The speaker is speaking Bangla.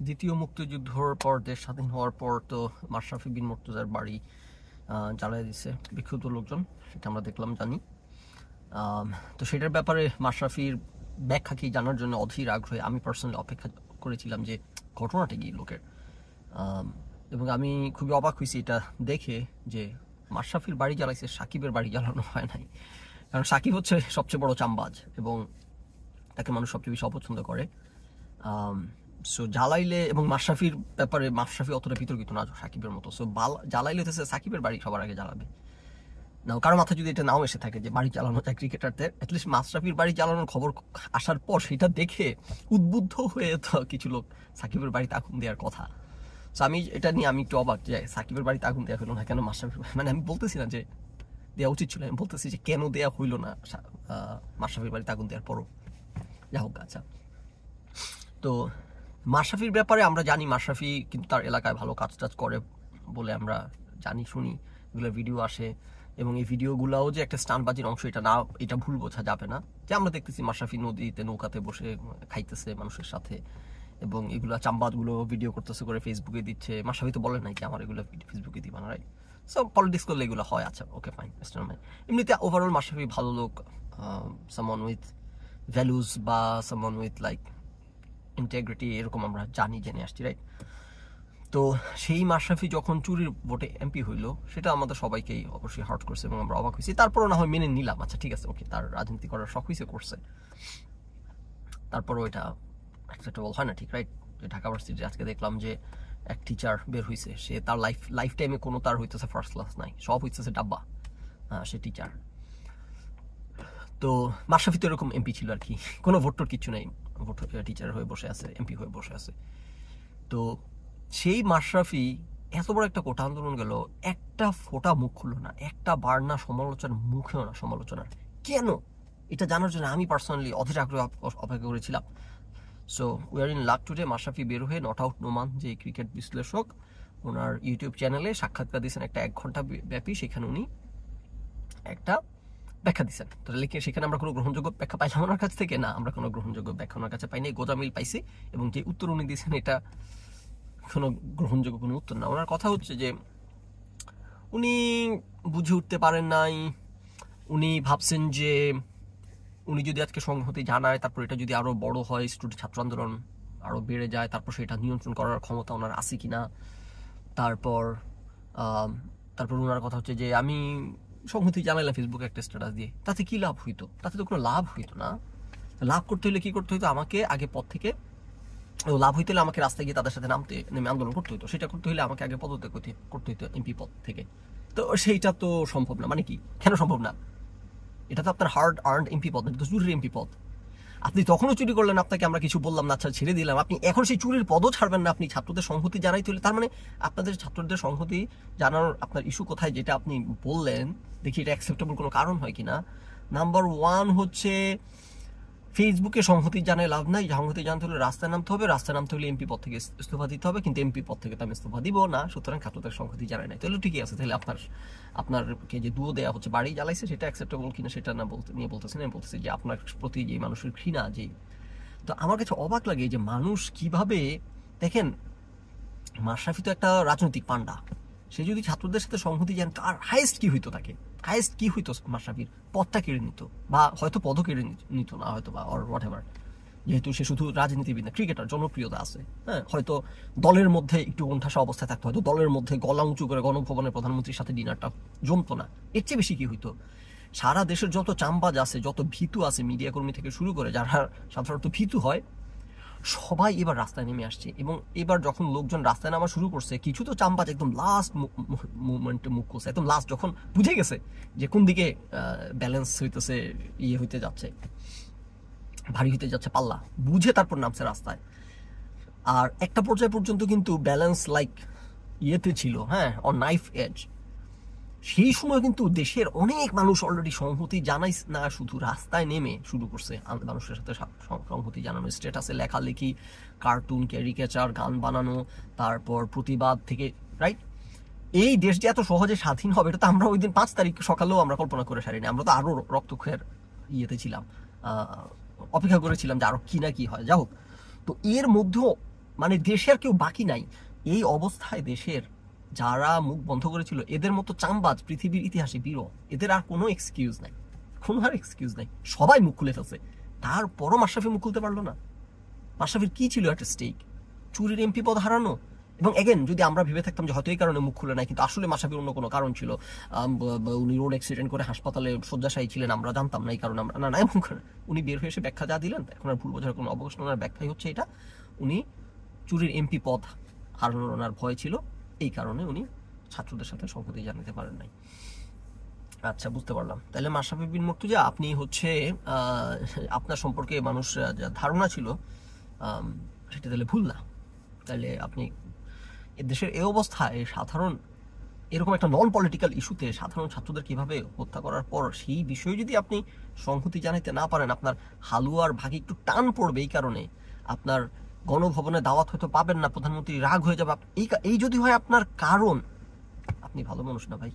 দ্বিতীয় মুক্তিযুদ্ধর পর দেশ স্বাধীন হওয়ার পর তো মাশরাফি বিন মুর্তজার বাড়ি জ্বালিয়ে দিচ্ছে বিক্ষুব্ধ লোকজন, সেটা আমরা দেখলাম, জানি। তো সেটার ব্যাপারে মাশরাফির ব্যাখ্যা কি জানার জন্য অধীর আগ্রহে আমি পার্সোনালি অপেক্ষা করেছিলাম যে ঘটনাটা কি লোকের। এবং আমি খুবই অবাক হয়েছি এটা দেখে যে মাশরাফির বাড়ি জ্বালাইছে, সাকিবের বাড়ি জ্বালানো হয় নাই। কারণ সাকিব হচ্ছে সবচেয়ে বড় চামবাজ এবং তাকে মানুষ সবচেয়ে বেশি অপছন্দ করে। সো জ্বালাইলে, এবং মাশরাফির ব্যাপারে মাশরাফি অতটা বিতর্কিত না সাকিবের মতো, সো জ্বালাইলে হচ্ছে সাকিবের বাড়ি সবার আগে জ্বালাবে না। কারো মাথায় যদি এটা নাও এসে থাকে যে বাড়ি চালানো যায় ক্রিকেটারদের, অ্যাটলিস্ট মাশরাফির বাড়ি চালানোর খবর আসার পর সেটা দেখে উদ্বুদ্ধ হয়ে তো কিছু লোক সাকিবের বাড়িতে আগুন দেওয়ার কথা। সো আমি এটা নিয়ে আমি একটু অবাক যে সাকিবের বাড়িতে আগুন দেওয়া হলো না কেন, মাশরাফির, মানে আমি বলতেছি না যে দেওয়া উচিত ছিল, আমি বলতেছি যে কেন দেওয়া হইলো না মাশরাফির বাড়িতে আগুন দেওয়ার পরও। যা হোক, আচ্ছা। তো মাশরাফির ব্যাপারে আমরা জানি মাশরাফি কিন্তু তার এলাকায় ভালো কাজ টাজ করে বলে আমরা জানি, শুনি, এগুলো ভিডিও আসে। এবং এই ভিডিওগুলোও যে একটা স্টান্টবাজির অংশ এটা ভুল বোঝা যাবে না। যে আমরা দেখতেছি মাশরাফি নদীতে নৌকাতে বসে খাইতেছে মানুষের সাথে, এবং এগুলো চামবাজগুলো ভিডিও করতেছে করে ফেসবুকে দিচ্ছে। মাশরাফি তো বলে নাই যে আমার এগুলো ফেসবুকে দিবা না, রাইট? সো পলিটিক্স করলে এগুলো হয়, আচ্ছা, ওকে, ফাইন। এমনিতে ওভারঅল মাশরাফি ভালো লোক, সামওয়ান উইথ ভ্যালুজ বা সামওয়ান উইথ লাইক ইন্টিগ্রিটি, এরকম আমরা জেনে আসছি, রাইট? তো সেই মাশরাফি যখন চুরির ভোটে এমপি হইলো, সেটা আমাদের সবাইকেই অবশ্যই হার্ট করছে এবং আমরা অবাক হয়েছি। তারপরও না হয় মেনে নিলাম, আচ্ছা ঠিক আছে, ওকে, তার রাজনীতি করার শখ হয়েছে, করছে, তারপরও এটা অ্যাকসেপ্টেবল হয় না, ঠিক, রাইট? যে ঢাকা ভার্সিটিতে আজকে দেখলাম যে এক টিচার বের হয়েছে, সে তার লাইফ টাইমে কোনো তার হইতেছে ফার্স্ট ক্লাস নাই, সব হইতেছে ডাব্বা, সে টিচার। তো মাশরাফি তো এরকম এমপি ছিল আর কি, কোনো ভোটর কিছু নেই, ভোট টিচার হয়ে বসে আছে, এমপি হয়ে বসে আছে। তো সেই মাশরাফি এত বড় একটা কোটা আন্দোলন গেল, একটা ফোঁটা মুখ খুললো না, একটা বার না সমালোচনার, মুখেও না সমালোচনার। কেন? এটা জানার জন্য আমি পার্সোনালি অধীর আগ্রহে অপেক্ষা করেছিলাম। So we are in lakh today. Mashrafe বের হয়ে নট আউট নোমান, যে ক্রিকেট বিশ্লেষক, ওনার ইউটিউব চ্যানেলে সাক্ষাৎকার দিয়েছেন একটা 1 ঘন্টা ব্যাপী। সেখানে উনি একটা ব্যাখ্যা দিচ্ছেন। তো সেখানে আমরা কোনো গ্রহণযোগ্য ব্যাখ্যা পাইলাম ওনার কাছ থেকে? না, আমরা কোনো গ্রহণযোগ্য ব্যাখ্যা ওনার কাছে পাইনি, গোজামিল পাইছি। এবং যে উত্তর উনি দিয়েছেন এটা কোনো গ্রহণযোগ্য কোনো উত্তর না। ওনার কথা হচ্ছে যে উনি বুঝে উঠতে পারেন নাই, উনি ভাবছেন যে উনি যদি আজকে সংহতি জানায়, তারপর এটা যদি আরো বড় হয়, ছাত্র আন্দোলন আরো বেড়ে যায়, তারপর সেটা নিয়ন্ত্রণ করার ক্ষমতা ওনার আছে কিনা। তারপর ওনার কথা হচ্ছে যে আমি সংহতি জানাইলাম ফেসবুকে একটা স্ট্যাটাস দিয়ে, তাতে কি লাভ হইতো? তাতে তো কোনো লাভ হইতো না। লাভ করতে হলে কি করতে হইতো? আমাকে আগে পথ থেকে, লাভ হইতে হলে আমাকে রাস্তায় গিয়ে তাদের সাথে নেমে আন্দোলন করতে হইতো। সেটা করতে হলে আমাকে আগে পদত্যাগ করতে হইতো এমপি পদ থেকে। তো সেইটা তো সম্ভব না। মানে কি, কেন সম্ভব না? এটা তো আপনার হার্ড আর্নড এমপি পদ, এটা তো চুরির এমপি পদ। আপনি তখনও চুরি করলেন, আপনাকে আমরা কিছু বললাম না, আচ্ছা ছেড়ে দিলাম। আপনি এখন সেই চুরির পদও ছাড়বেন না, আপনি ছাত্রদের সংহতি জানাইতে হলে, তার মানে আপনাদের ছাত্রদের সংহতি জানানোর আপনার ইস্যু কোথায়, যেটা আপনি বললেন, দেখি এটা অ্যাকসেপ্টেবল কোনো কারণ হয় কিনা। নাম্বার 1 হচ্ছে ফেসবুকে সংহতি জানায় লাভ নাই, সংহতি জানতে হলে রাস্তায় নামতে হবে, রাস্তায় নামতে হলে এমপি পদ থেকে ইস্তফা দিতে হবে, কিন্তু এমপি পদ থেকে তো আমি ইস্তফা দিব না, সুতরাং ছাত্রদের সংহতি জানায় নাই। তাহলে ঠিকই আছে, তাহলে আপনারকে যে দুও দেওয়া হচ্ছে, বাড়ি জ্বালাইছে, সেটা অ্যাকসেপ্টেবল কিনা সেটা না বলতেছি না, আমি বলতেছি যে আপনার প্রতি যে মানুষের ঘৃণা, যে, তো আমার কাছে অবাক লাগে যে মানুষ কিভাবে, দেখেন মাশরাফি তো একটা রাজনৈতিক পান্ডা, সে যদি ছাত্রদের সাথে সংহতি জান, তার হাইয়েস্ট কি হইতো? হাইয়েস্ট কি হইতো? মাশরাফির পদটা কেড়ে নিত, বা হয়তো পদও কেড়ে নিত না, হয়তো বা অর হোয়াট এভার, যেহেতু সে শুধু রাজনীতিবিদ না, ক্রিকেটার, জনপ্রিয়তা আছে, হ্যাঁ, হয়তো দলের মধ্যে একটু কোণঠাসা অবস্থায় থাকতো, হয়তো দলের মধ্যে গলা উঁচু করে গণভবনের প্রধানমন্ত্রীর সাথে ডিনারটা জমতো না। এর চেয়ে বেশি কি হইতো? সারা দেশের যত চামবাজ আছে, যত ভীতু আছে, মিডিয়া কর্মী থেকে শুরু করে যারা সাধারণত ভীতু হয়, সবাই এবার রাস্তায় নেমে আসছে। এবং এবার যখন লোকজন রাস্তায় নামা শুরু করছে, কিছু তো চামবাজ একদম লাস্ট মুভমেন্টে মুখ করছে, একদম লাস্ট, যখন বুঝে গেছে যে কোন দিকে ব্যালেন্স হইতেছে, হইতে যাচ্ছে, ভারী হইতে যাচ্ছে পাল্লা, বুঝে তারপর নামছে রাস্তায়। আর একটা পর্যায় পর্যন্ত কিন্তু ব্যালেন্স লাইক ইয়েতে ছিল, হ্যাঁ, অন নাইফ এজ। সেই সময় কিন্তু দেশের অনেক মানুষ অলরেডি সংহতি জানাই না, শুধু রাস্তায় নেমে শুরু করছে মানুষের সাথে সংহতি জানানো, স্ট্যাটাসে লেখালেখি, কার্টুন, ক্যারিকেচার, গান বানানো, তারপর প্রতিবাদ থেকে, রাইট? এই দেশ যে এত সহজে স্বাধীন হবে, এটা তো আমরা ওই দিন 5 তারিখ সকালেও আমরা কল্পনা করে সারিনি। আমরা তো আরো রক্তক্ষয়ের ছিলাম, অপেক্ষা করেছিলাম যে আরো কি না কি হয়। যা হোক, তো এর মধ্যেও মানে দেশে আর কেউ বাকি নাই। এই অবস্থায় দেশের যারা মুখ বন্ধ করেছিল, এদের মতো চামবাজ পৃথিবীর ইতিহাসে বিরল। এদের আর কোনো এক্সকিউজ নাই, কোনো আর এক্সকিউজ নাই। সবাই মুখ খুলে ফেলছে, তারপরও মাশরাফি মুখ খুলতে পারলো না। মাশরাফির কি ছিল একটা স্টেক? চুরির এমপি পদ হারানো। এবং এগেন, যদি আমরা ভেবে থাকতাম যে হয়তো এই কারণে মুখ খুলে নাই, কিন্তু আসলে মাশরাফির অন্য কোনো কারণ ছিল। উনি রোড অ্যাক্সিডেন্ট করে হাসপাতালে শয্যাশায়ী ছিলেন, আমরা জানতাম না, এই কারণে আমরা না এমন করে উনি বের হয়ে এসে ব্যাখ্যা যা দিলেন, এখন আর ভুল বোঝার কোনো অবকাশ নেই। ওনার ব্যাখ্যাই হচ্ছে এটা, উনি চুরির এমপি পদ হারানোর ওনার ভয় ছিল, এই কারণে উনি ছাত্রদের সাথে সংহতি জানাতে পারেন নাই। আচ্ছা, বুঝতে পারলাম। তাহলে মাশরাফি বিন মুর্তজা, আপনি হচ্ছে আপনার সম্পর্কে মানুষ যা ধারণা ছিল সেটা তাহলে ভুল না। তাহলে আপনি দেশের এই অবস্থায় সাধারণ এরকম একটা নন পলিটিক্যাল ইস্যুতে সাধারণ ছাত্রদের কিভাবে হত্যা করার পর সেই বিষয়ে যদি আপনি সংহতি জানাতে না পারেন, আপনার হালুয়ার ভাগে একটু টান পড়বে, এই কারণে আপনার গণভবনে দাওয়াত হয়তো পাবেন না, প্রধানমন্ত্রী রাগ হয়ে যাবে, এই যদি হয় আপনার কারণ, আপনি ভালো মানুষ না ভাই।